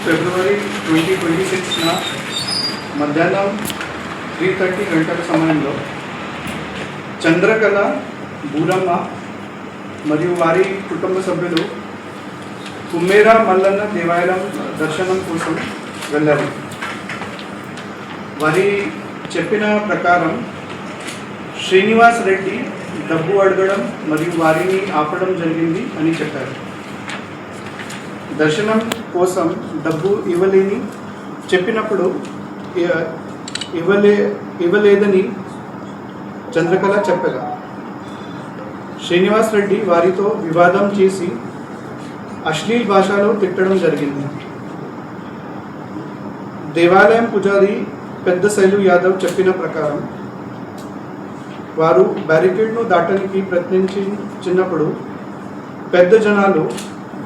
ఫిబ్రవరి 2026న మధ్యాహ్నం 3:30 గంటల సమయంలో చంద్రకళ, బూరమ్మ మరియు వారి కుటుంబ సభ్యులు కుమ్మేరా మల్లన్న దేవాలయం దర్శనం కోసం వెళ్ళారు. వారి చెప్పిన ప్రకారం శ్రీనివాస్ రెడ్డి డబ్బు అడగడం మరియు వారిని ఆపడం జరిగింది అని చెప్పారు. దర్శనం కోసం డబ్బు ఇవ్వలేని చెప్పినప్పుడు ఇవ్వలేదని చంద్రకళ చెప్పగా శ్రీనివాస్ రెడ్డి వారితో వివాదం చేసి అశ్లీల్ భాషలో తిట్టడం జరిగింది. దేవాలయం పూజారి పెద్ద శైలు యాదవ్ చెప్పిన ప్రకారం వారు బ్యారికేడ్ను దాటడానికి ప్రయత్నించినప్పుడు పెద్ద జనాలు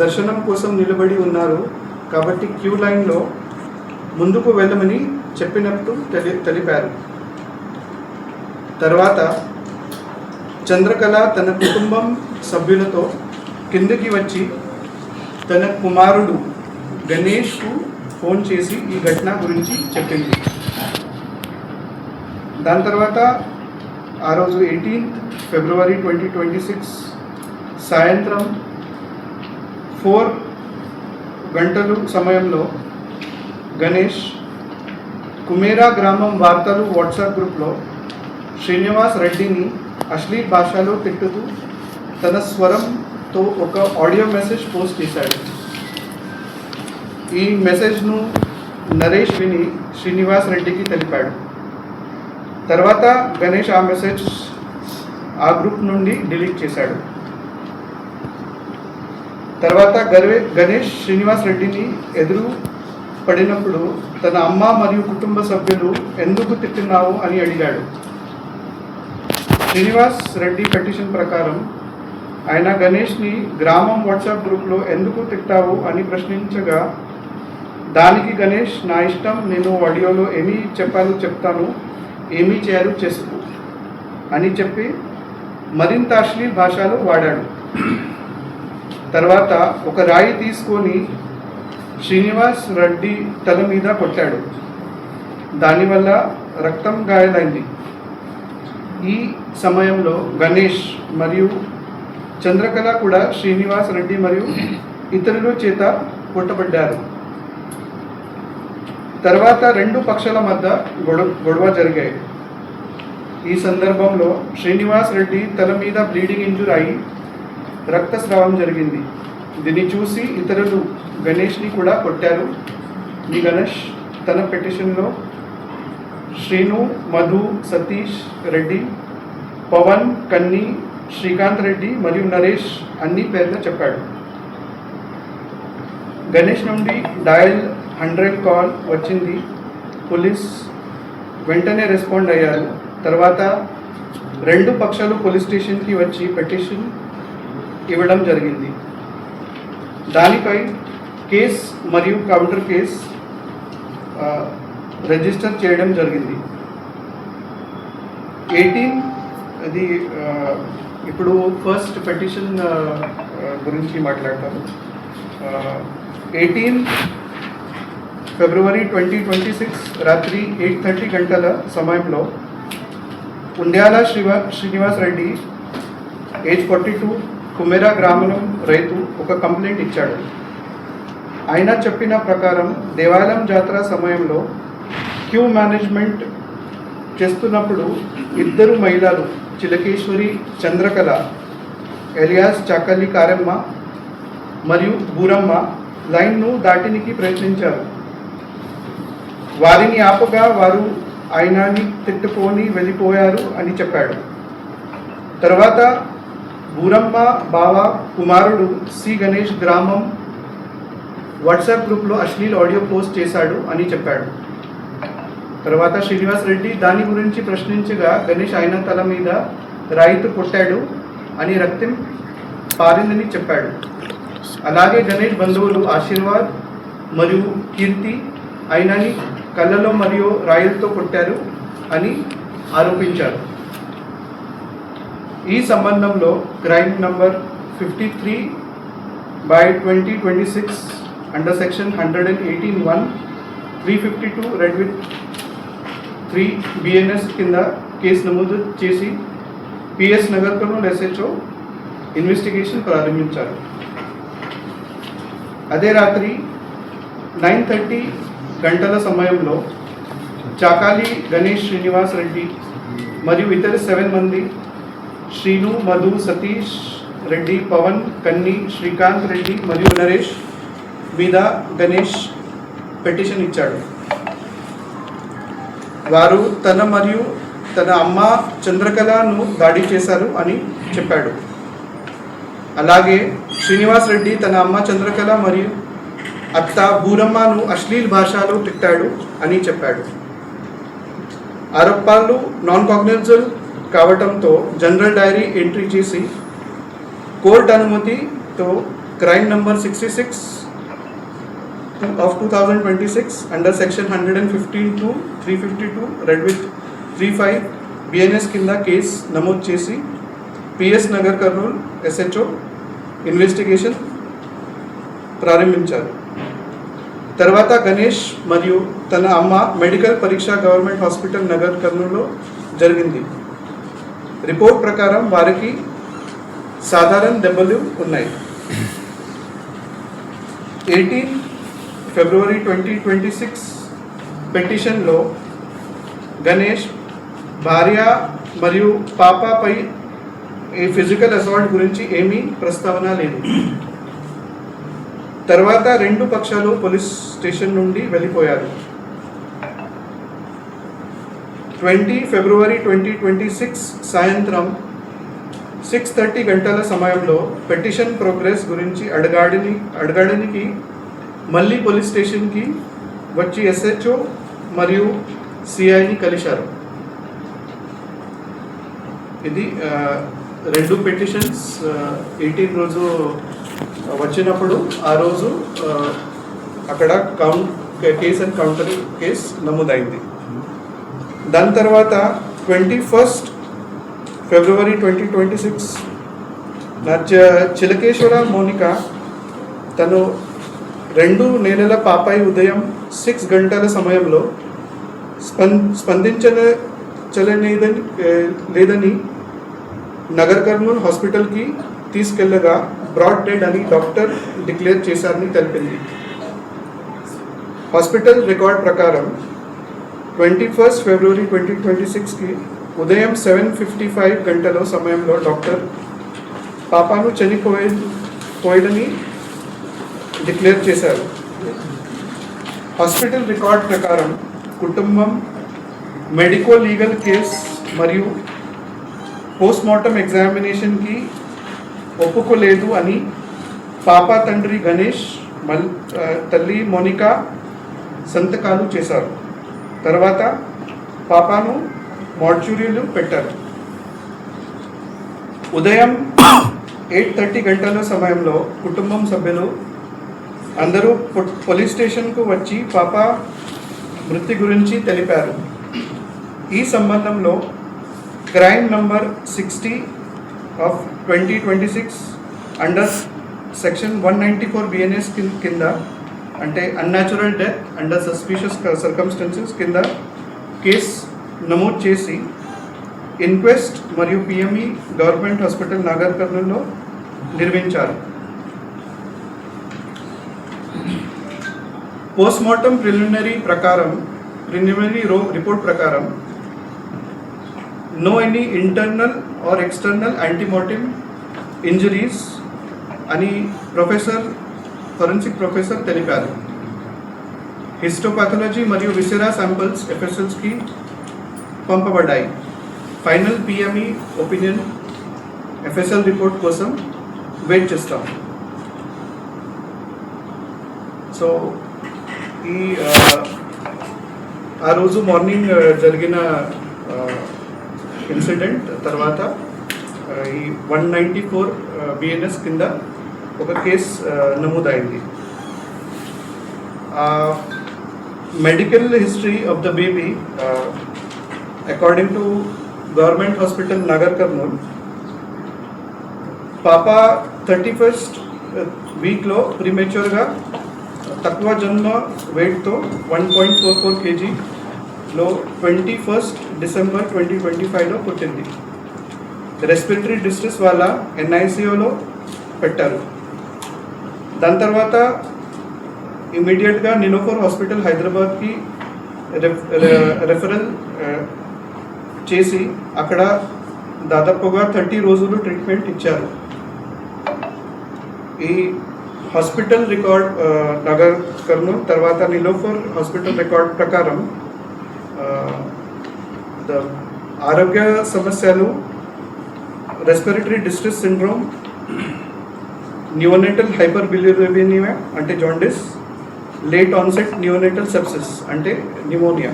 దర్శనం కోసం నిలబడి ఉన్నారు కాబట్టి క్యూ లైన్లో ముందుకు వెళ్ళమని చెప్పినట్టు తెలిపారు. తర్వాత చంద్రకళ తన కుటుంబం సభ్యులతో కిందకి వచ్చి తన కుమారుడు గణేష్కు ఫోన్ చేసి ఈ ఘటన గురించి చెప్పింది. దాని తర్వాత ఆ రోజు 18 ఫిబ్రవరి 2026 సాయంత్రం 4 గంటలు సమయంలో గణేష్ కుమేరా గ్రామం వార్తలు వాట్సాప్ గ్రూప్లో శ్రీనివాస్ రెడ్డిని అశ్లీల్ భాషలో తిట్టుతూ తన స్వరంతో ఒక ఆడియో మెసేజ్ పోస్ట్ చేశాడు. ఈ మెసేజ్ను నరేష్ విని శ్రీనివాస్ రెడ్డికి తెలిపాడు. తర్వాత గణేష్ ఆ మెసేజ్ ఆ గ్రూప్ నుండి డిలీట్ చేశాడు. తర్వాత గణేష్ శ్రీనివాస్ రెడ్డిని ఎదురు పడినప్పుడు తన అమ్మ మరియు కుటుంబ సభ్యులు ఎందుకు తిట్టినావు అని అడిగాడు. శ్రీనివాస్ రెడ్డి పిటిషన్ ప్రకారం ఆయన గణేష్ని గ్రామం వాట్సాప్ గ్రూప్లో ఎందుకు తిట్టావు అని ప్రశ్నించగా దానికి గణేష్ నా ఇష్టం, నేను ఆడియోలో ఏమి చెప్పాలో చెప్తాను, ఏమీ చేయాలో చేసుకో అని చెప్పి మరింత అశ్లీల్ భాషలో వాడాడు. తర్వాత ఒక రాయి తీసుకొని శ్రీనివాస్ రెడ్డి తల మీద కొట్టాడు. దానివల్ల రక్తం గాయాలైంది. ఈ సమయంలో గణేష్ మరియు చంద్రకళ కూడా శ్రీనివాస్ రెడ్డి మరియు ఇతరుల చేత కొట్టబడ్డారు. తర్వాత రెండు పక్షాల మధ్య గొడవ జరిగాయి. ఈ సందర్భంలో శ్రీనివాస్ రెడ్డి తల మీద బ్లీడింగ్ ఇంజూర్ అయి రక్తస్రావం జరిగింది. దీన్ని చూసి ఇతరులు గణేష్ని కూడా కొట్టారు. ఈ గణేష్ తన పిటిషన్లో శ్రీను, మధు, సతీష్ రెడ్డి, పవన్, కన్ని, శ్రీకాంత్ రెడ్డి మరియు నరేష్ అన్ని పేర్లు చెప్పాడు. గణేష్ నుండి డయల్ 100 కాల్ వచ్చింది. పోలీస్ వెంటనే రెస్పాండ్ అయ్యారు. తర్వాత రెండు పక్షాలు పోలీస్ స్టేషన్కి వచ్చి పిటిషన్ ఇవ్వడం జరిగింది. దానిపై కేస్ మరియు కౌంటర్ కేస్ రిజిస్టర్ చేయడం జరిగింది. 18 అది ఇప్పుడు ఫస్ట్ పిటిషన్ గురించి మాట్లాడతాను. 18 ఫిబ్రవరి 2026 రాత్రి 8:30 గంటల సమయంలో ఉండ్యాల శ్రీనివాస్ రెడ్డి ఏజ్ 42 కుమేరా గ్రామం రైతు ఒక కంప్లైంట్ ఇచ్చాడు. ఆయన చెప్పిన ప్రకారం దేవాలయం జాతర సమయంలో క్యూ మేనేజ్మెంట్ చేస్తున్నప్పుడు ఇద్దరు మహిళలు చిలకేశ్వరి, చంద్రకళ ఎలియాస్ చాకలి కారమ్మ మరియు బూరమ్మ లైన్ను దాటినికి ప్రయత్నించారు. వారిని ఆపగా వారు ఆయనని తిట్టుకొని వెళ్ళిపోయారు అని చెప్పాడు. తర్వాత బూరమ్మ బావ కుమారుడు సి గణేష్ గ్రామం వాట్సాప్ గ్రూప్లో అశ్లీల్ ఆడియో పోస్ట్ చేశాడు అని చెప్పాడు. తర్వాత శ్రీనివాస్ రెడ్డి దాని గురించి ప్రశ్నించగా గణేష్ ఆయన తల మీద రాయితో కొట్టాడు అని రక్తం పారిందని చెప్పాడు. అలాగే గణేష్ బంధువులు ఆశీర్వాద్ మరియు కీర్తి ఆయనని కళ్ళలో మరియు రాయిలతో కొట్టారు అని ఆరోపించారు. ఈ సంబంధంలో crime number 53/2026 under section 118(1), 352 read with 3 BNS కింద కేసు నమోదు చేసి PS Nagar Kurnool SHO investigation ప్రారంభించారు. అదే రాత్రి 9:30 గంటల సమయంలో చాకాలి గణేష్ శ్రీనివాస్ రెడ్డి మరియు ఇతర 7 మంది శ్రీను, మధు, సతీష్ రెడ్డి, పవన్, కన్ని, శ్రీకాంత్ రెడ్డి మరియు నరేష్ మీద గణేష్ పిటిషన్ ఇచ్చాడు. వారు తన మరియు తన అమ్మ చంద్రకళను దాడి చేశారు అని చెప్పాడు. అలాగే శ్రీనివాస్ రెడ్డి తన అమ్మ చంద్రకళ మరియు అత్త బూరమ్మను అశ్లీల్ భాషలో తిట్టాడు అని చెప్పాడు. ఆరోపణలు నాన్ కాగ్నిజబుల్ కావడంతో జనరల్ డైరీ ఎంట్రీ చేసి కోర్టు అనుమతితో crime number 66 of 2026 under section 115 to 352 read with 35 BNS కింద కేసు నమోదు చేసి PS Nagar Kurnool SHO investigation ప్రారంభించారు. తర్వాత గణేష్ మరియు తన అమ్మ మెడికల్ పరీక్ష గవర్నమెంట్ హాస్పిటల్ నగర్ కర్నూలులో జరిగింది. రిపోర్ట్ ప్రకారం వారికి సాధారణ దెబ్బలు ఉన్నాయి. 18 ఫిబ్రవరి 2026 పిటిషన్లో గణేష్ భార్య మరియు పాపపై ఫిజికల్ అసాల్ట్ గురించి ఏమీ ప్రస్తావన లేదు. తర్వాత 2 పక్షాలు పోలీస్ స్టేషన్ నుండి వెళ్ళిపోయారు. 20 ఫిబ్రవరి 2026 సాయంత్రం 6:30 గంటల సమయంలో పిటిషన్ ప్రోగ్రెస్ గురించి అడగడానికి మళ్ళీ పోలీస్ స్టేషన్కి వచ్చి SHO మరియు CIని కలిశారు. ఇది 2 పిటిషన్స్ 18 రోజు వచ్చినప్పుడు ఆ రోజు అక్కడ కేస్ అండ్ కౌంటర్ కేస్ నమోదైంది. దాని తర్వాత 21 ఫిబ్రవరి 2026 చిలకేశ్వర మోనిక తను 2 నెలల పాపై ఉదయం 6 గంటల సమయంలో లేదని నగర్ కర్నూలు హాస్పిటల్కి తీసుకెళ్లగా బ్రాడ్ డెడ్ అని డాక్టర్ డిక్లేర్ చేశారని తెలిపింది. హాస్పిటల్ రికార్డ్ ప్రకారం 21 ఫిబ్రవరి 2026కి ఉదయం 7:55 గంటల సమయంలో డాక్టర్ పాపను చనిపోయేదని డిక్లేర్ చేశారు. హాస్పిటల్ రికార్డ్ ప్రకారం కుటుంబం మెడికో లీగల్ కేస్ మరియు పోస్ట్మార్టం ఎగ్జామినేషన్కి ఒప్పుకోలేదు అని పాప తండ్రి గణేష్ తల్లి మోనికా సంతకాలు చేశారు. తర్వాత పాపను మార్చురీలు పెట్టారు. ఉదయం 8:30 గంటల సమయంలో కుటుంబం సభ్యులు అందరూ పోలీస్ స్టేషన్కు వచ్చి పాప మృతి గురించి తెలిపారు. ఈ సంబంధంలో crime number 60 of 2026 under section 194 BNS కింద అంటే unnatural death under suspicious circumstances కింద కేసు నమోదు చేసి ఇన్క్వెస్ట్ మరియు PME గవర్నమెంట్ హాస్పిటల్ నగర్ కర్నూలులో నిర్వహించారు. పోస్ట్మార్టం ప్రిలిమినరీ రిపోర్ట్ ప్రకారం no any internal or external antemortem injuries అని ఫోరెన్సిక్ ప్రొఫెసర్ తెలిపారు. హిస్టోపాథాలజీ మరియు విసెరా శాంపిల్స్ FSLకి పంపబడ్డాయి. Final PME opinion FSL report కోసం వెయిట్ చేస్తాం. సో ఆ రోజు మార్నింగ్ జరిగిన ఇన్సిడెంట్ తర్వాత ఈ 194 BNS కింద ఒక కేసు నమోదైంది. Medical history of the baby according to government hospital Nagar Kurnool పాప 31st వీక్లో ప్రీమెచ్యూర్గా తక్కువ జన్మ వెయిట్తో 1.44 kgలో 21 డిసెంబర్ 2025లో పుట్టింది. రెస్పిరేటరీ డిస్ట్రెస్ వల్ల NICUలో పెట్టారు. దాని తర్వాత ఇమీడియట్గా నిలోఫర్ హాస్పిటల్ హైదరాబాద్కి రెఫరల్ చేసి అక్కడ దాదాపుగా 30 రోజులు ట్రీట్మెంట్ ఇచ్చారు. ఈ హాస్పిటల్ రికార్డ్ నగర్కర్ను తర్వాత నిలోఫర్ హాస్పిటల్ రికార్డ్ ప్రకారం ఆరోగ్య సమస్యలు రెస్పిరేటరీ డిస్ట్రెస్ సిండ్రోమ్, న్యూనేటల్ హైపర్బిలిరూబినియా అంటే jaundice, late onset neonatal sepsis అంటే న్యూమోనియా,